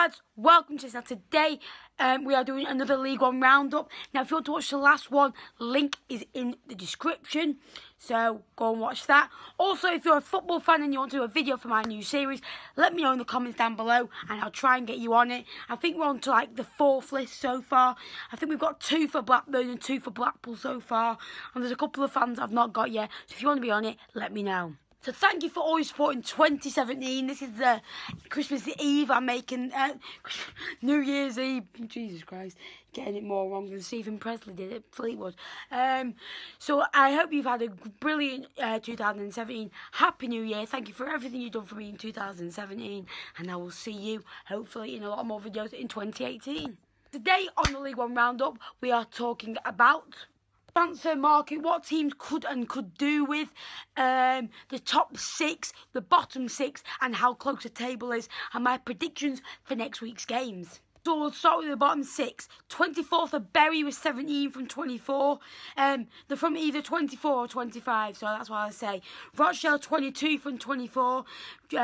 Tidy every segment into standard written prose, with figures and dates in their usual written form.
lads, welcome to this. Now today we are doing another League One Roundup. Now if you want to watch the last one, link is in the description, so go and watch that. Also, if you're a football fan and you want to do a video for my new series, let me know in the comments down below and I'll try and get you on it. I think we're on to like the 4th list so far. I think we've got 2 for Blackburn and 2 for Blackpool so far, and there's a couple of fans I've not got yet, so if you want to be on it, let me know. So thank you for all your support in 2017. This is the Christmas Eve. I'm making New Year's Eve. Jesus Christ, getting it more wrong than Stephen Presley did at Fleetwood. So I hope you've had a brilliant 2017. Happy New Year. Thank you for everything you've done for me in 2017. And I will see you, hopefully, in a lot more videos in 2018. Today on the League One Roundup, we are talking about transfer market, what teams could do with the top 6, the bottom 6, and how close the table is, and my predictions for next week's games. So we'll start with the bottom 6. 24th of Bury with 17 from 24. They're from either 24 or 25, so that's what I say. Rochdale 22 from 24.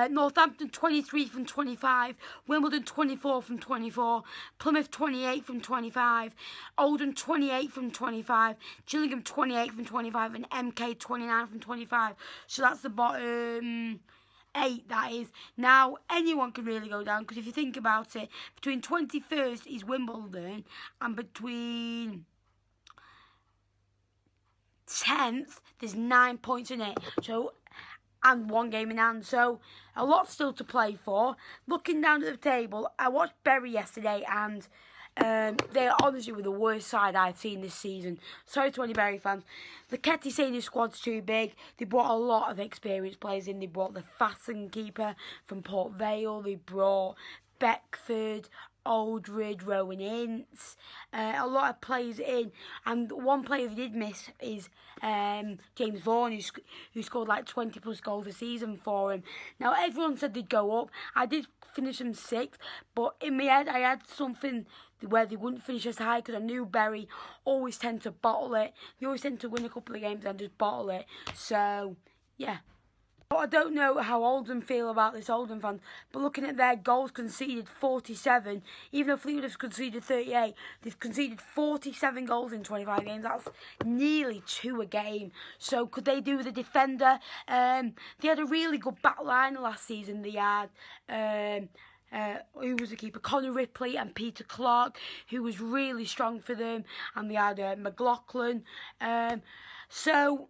Northampton 23 from 25. Wimbledon 24 from 24. Plymouth 28 from 25. Oldham 28 from 25. Gillingham 28 from 25. And MK 29 from 25. So that's the bottom 8, that is. Now, anyone can really go down, because if you think about it, between 21st is Wimbledon, and between 10th, there's 9 points in it. So, and 1 game in hand. So, a lot still to play for. Looking down at the table, I watched Bury yesterday, and they honestly were the worst side I've seen this season. Sorry to any Bury fans. The Ketty senior squad's too big. They brought a lot of experienced players in. They brought the Fasten keeper from Port Vale. They brought Beckford, Aldridge, Rowan Ince, a lot of players in, and one player they did miss is James Vaughan, who scored like 20 plus goals a season for him. Now everyone said they'd go up. I did finish them 6th, but in my head I had something where they wouldn't finish as high, because I knew Bury always tend to bottle it. They always tend to win a couple of games and just bottle it. So yeah. But I don't know how Oldham feel about this, Oldham fans, but looking at their goals conceded, 47, even though Fleetwood have conceded 38, they've conceded 47 goals in 25 games. That's nearly 2 a game. So could they do with a defender? They had a really good back line last season. They had who was the keeper? Connor Ripley and Peter Clark, who was really strong for them, and they had McLaughlin. So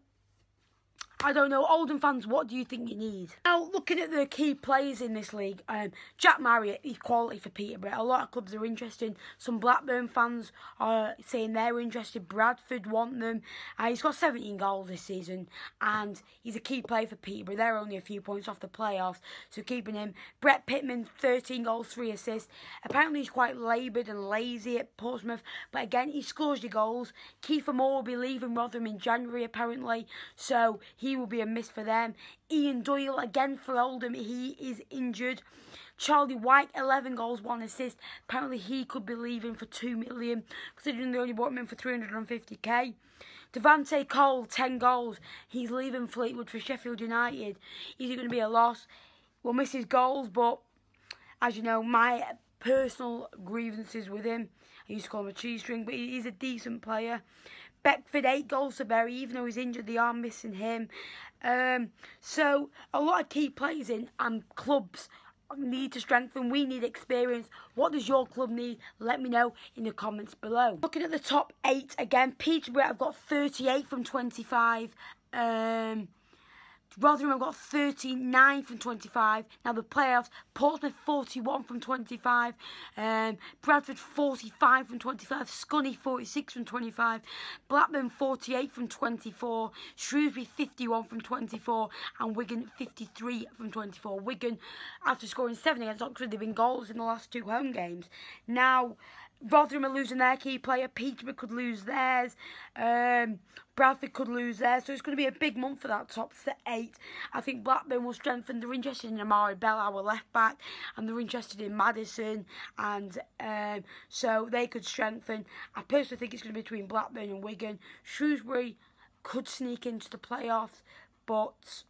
I don't know. Oldham fans, what do you think you need? Now, looking at the key players in this league, Jack Marriott is quality for Peterborough. A lot of clubs are interested. Some Blackburn fans are saying they're interested. Bradford want them. He's got 17 goals this season, and he's a key player for Peterborough. They're only a few points off the playoffs, so keeping him. Brett Pittman, 13 goals, 3 assists. Apparently, he's quite laboured and lazy at Portsmouth, but again, he scores the goals. Kiefer Moore will be leaving Rotherham in January, apparently, so he will be a miss for them. Ian Doyle, again for Oldham, he is injured. Charlie White, 11 goals, 1 assist. Apparently he could be leaving for 2 million, considering they only bought him in for 350k. Devante Cole, 10 goals. He's leaving Fleetwood for Sheffield United. Is it going to be a loss? We'll miss his goals, but as you know, my personal grievances with him, I used to call him a cheese string, but he's a decent player. Beckford, 8 goals to Bury, even though he's injured, they are missing him. So, a lot of key players in, and clubs need to strengthen. We need experience. What does your club need? Let me know in the comments below. Looking at the top 8 again, Peterborough have got 38 from 25. Rotherham have got 39 from 25. Now the playoffs, Portsmouth 41 from 25. Bradford 45 from 25. Scunny 46 from 25. Blackburn 48 from 24. Shrewsbury 51 from 24. And Wigan 53 from 24. Wigan, after scoring 7 against Oxford, they've been goals in the last 2 home games. Now Rotherham are losing their key player. Peterborough could lose theirs. Bradford could lose theirs. So it's going to be a big month for that top 8. I think Blackburn will strengthen. They're interested in Amari Bell, our left back, and they're interested in Madison, and so they could strengthen. I personally think it's going to be between Blackburn and Wigan. Shrewsbury could sneak into the playoffs, but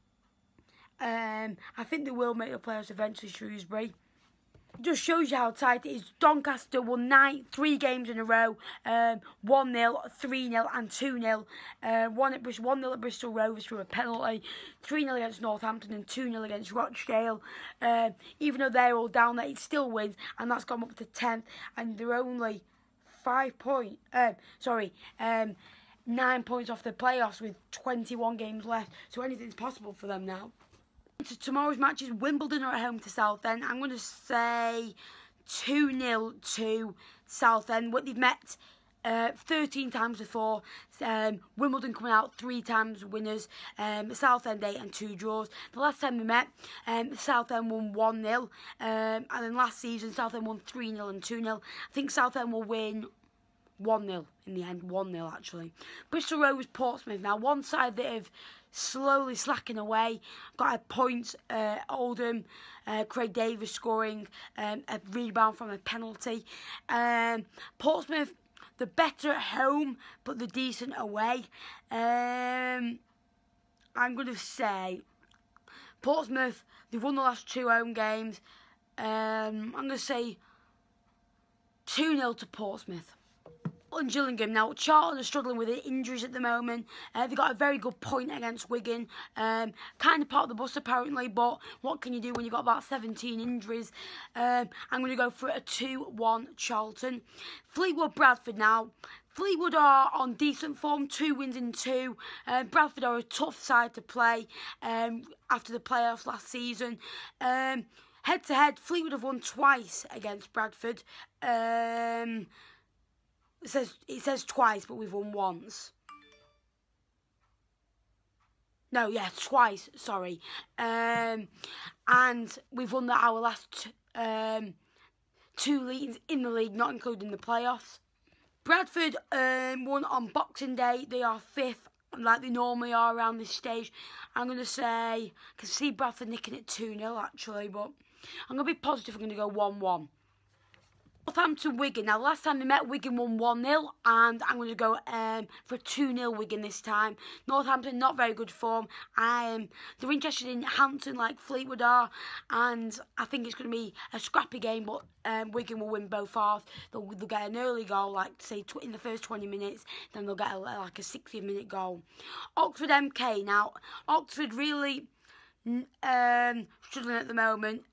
I think they will make the playoffs eventually, Shrewsbury. It just shows you how tight it is. Doncaster won 3 games in a row, 1-0, 3-0 and 2-0. 1-0 at Bristol Rovers through a penalty, 3-0 against Northampton and 2-0 against Rochdale. Even though they're all down there, it still wins, and that's gone up to 10th, and they're only 9 points off the playoffs with 21 games left, so anything's possible for them now. So tomorrow's matches, Wimbledon are at home to Southend. I'm going to say 2-0 to Southend. What they've met 13 times before. Wimbledon coming out 3 times winners. Southend 8 and 2 draws. The last time they met, Southend won 1-0. And then last season, Southend won 3-0 and 2-0. I think Southend will win 1-0 in the end. 1-0 actually. Bristol Rovers, Portsmouth. Now one side that have slowly slacking away. Got a point. Oldham, Craig Davis scoring a rebound from a penalty. Portsmouth, the better at home, but the decent away. I'm going to say Portsmouth, they've won the last 2 home games. I'm going to say 2-0 to Portsmouth. And Gillingham. Now, Charlton are struggling with injuries at the moment. They've got a very good point against Wigan. Kind of part of the bus, apparently, but what can you do when you've got about 17 injuries? I'm going to go for a 2-1 Charlton. Fleetwood, Bradford now. Fleetwood are on decent form, 2 wins in 2. Bradford are a tough side to play after the playoffs last season. Head-to-head, Fleetwood have won twice against Bradford. It says twice, but we've won once. No, yeah, twice, sorry. And we've won our last 2 leagues in the league, not including the playoffs. Bradford won on Boxing Day. They are 5th, like they normally are around this stage. I'm going to say, I can see Bradford nicking it 2-0 actually, but I'm going to be positive. I'm going to go 1-1. Northampton, Wigan. Now, last time they met, Wigan won 1-0, and I'm going to go for a 2-0 Wigan this time. Northampton, not very good form. They're interested in Hampton like Fleetwood are, and I think it's going to be a scrappy game, but Wigan will win both halves. They'll get an early goal, like, say, in the first 20 minutes, then they'll get a 60-minute goal. Oxford MK. Now, Oxford really struggling at the moment.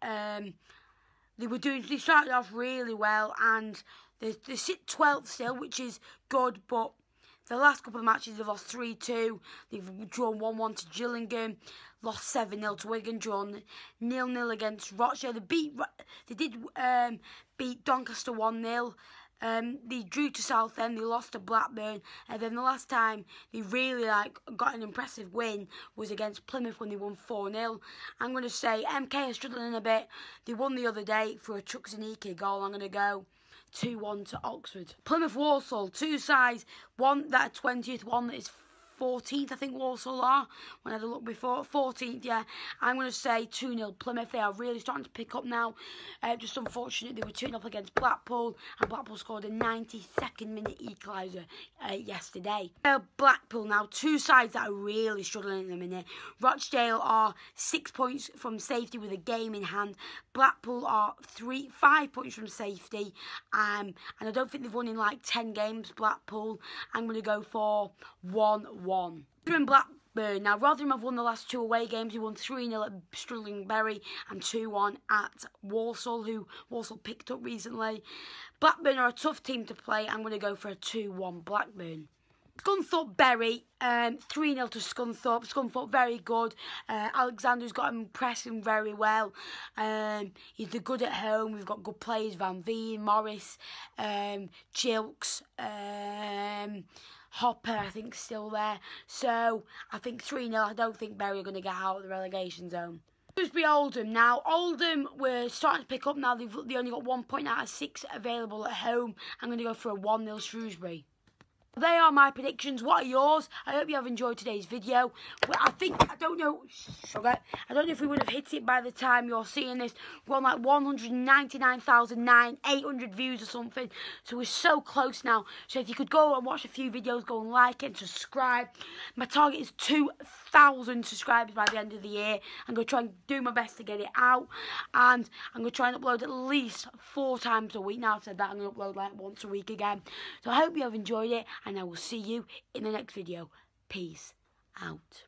They started off really well, and they sit 12th still, which is good, but the last couple of matches they've lost 3-2. They've drawn 1-1 to Gillingham, lost 7-0 to Wigan, drawn 0-0 against Rochdale. They did beat Doncaster 1-0. They drew to Southend, they lost to Blackburn, and then the last time they really got an impressive win was against Plymouth when they won 4-0. I'm going to say MK are struggling a bit. They won the other day for a Chukwuemeka goal. I'm going to go 2-1 to Oxford. Plymouth, Walsall, 2 sides, one that are 20th, one that is 14th, I think Walsall are, when I had a look before. 14th, yeah. I'm going to say 2-0 Plymouth. They are really starting to pick up now. Just unfortunate, they were 2-0 against Blackpool, and Blackpool scored a 92nd minute equaliser yesterday. Blackpool now, 2 sides that are really struggling in the minute. Rochdale are 6 points from safety with a game in hand. Blackpool are 5 points from safety, and I don't think they've won in 10 games, Blackpool. I'm going to go for 1-1. Rotherham, Blackburn. Now, Rotherham have won the last 2 away games. They won 3-0 at Stirling Bury and 2-1 at Walsall, who Walsall picked up recently. Blackburn are a tough team to play. I'm going to go for a 2-1 Blackburn. Scunthorpe, Bury, 3-0 to Scunthorpe. Scunthorpe very good. Alexander's got him pressing very well. He's good at home. We've got good players, Van Veen, Morris, Chilks, Hopper, I think, still there. So, I think 3-0. I don't think Bury are going to get out of the relegation zone. Shrewsbury, Oldham. Now, Oldham were starting to pick up now. They only got 1 point out of 6 available at home. I'm going to go for a 1-0 Shrewsbury. They are my predictions. What are yours? I hope you have enjoyed today's video. Well, I don't know if we would have hit it by the time you're seeing this. We're on like 199,800 views or something. So we're so close now. So if you could go and watch a few videos, go and like it and subscribe. My target is 2,000 subscribers by the end of the year. I'm going to try and do my best to get it out. And I'm going to try and upload at least 4 times a week. Now I've said that, I'm going to upload like once a week again. So I hope you have enjoyed it. And I will see you in the next video. Peace out.